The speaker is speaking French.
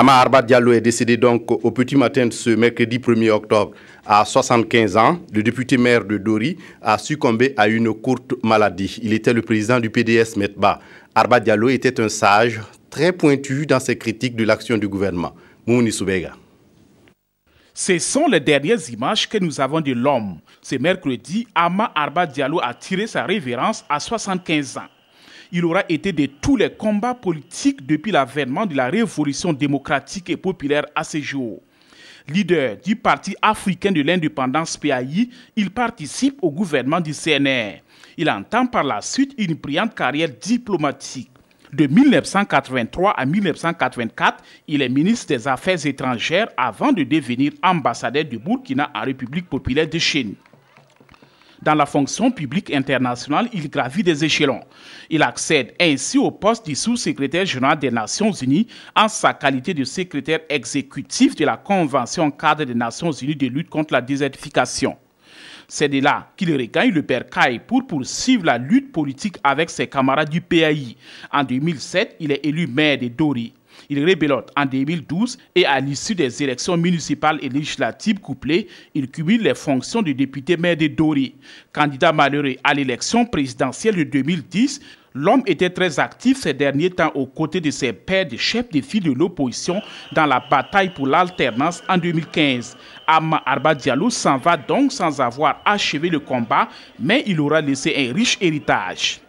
Ama Arba Diallo est décédé donc au petit matin de ce mercredi 1er octobre à 75 ans. Le député maire de Dori a succombé à une courte maladie. Il était le président du PDS Metba. Arba Diallo était un sage, très pointu dans ses critiques de l'action du gouvernement. Mouni Soubega. Ce sont les dernières images que nous avons de l'homme. Ce mercredi, Ama Arba Diallo a tiré sa révérence à 75 ans. Il aura été de tous les combats politiques depuis l'avènement de la révolution démocratique et populaire à ce jour. Leader du Parti africain de l'indépendance PAI, il participe au gouvernement du CNR. Il entame par la suite une brillante carrière diplomatique. De 1983 à 1984, il est ministre des Affaires étrangères avant de devenir ambassadeur du Burkina en République populaire de Chine. Dans la fonction publique internationale, il gravit des échelons. Il accède ainsi au poste du sous-secrétaire général des Nations Unies en sa qualité de secrétaire exécutif de la Convention cadre des Nations Unies de lutte contre la désertification. C'est de là qu'il regagne le bercail pour poursuivre la lutte politique avec ses camarades du PAI. En 2007, il est élu maire de Dori. Il rébelote en 2012 et à l'issue des élections municipales et législatives couplées, il cumule les fonctions de député maire de Dori. Candidat malheureux à l'élection présidentielle de 2010, l'homme était très actif ces derniers temps aux côtés de ses pairs de chefs de file de l'opposition dans la bataille pour l'alternance en 2015. Ama Arba Diallo s'en va donc sans avoir achevé le combat, mais il aura laissé un riche héritage.